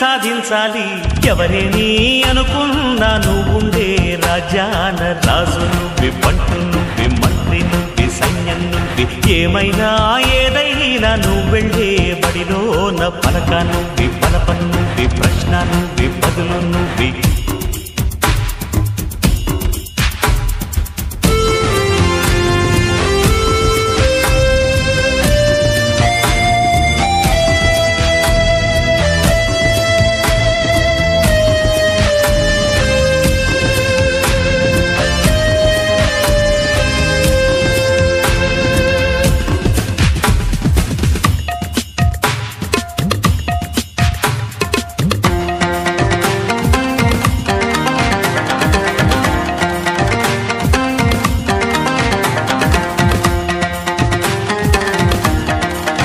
సాధించాలి. ఎవరేని అనుకున్నా నువ్వుండే రాజ్యాన రాజు నువ్వి, బంటు నువ్వి, మంత్రి నువ్వి, సైన్యం నువ్వి, ఏమైనా ఏదైనా నువ్వెళ్ళే బడిలోన పలక నువ్వి, పలప నువ్వి, ప్రశ్న నువ్వి, బదులు నువ్వి.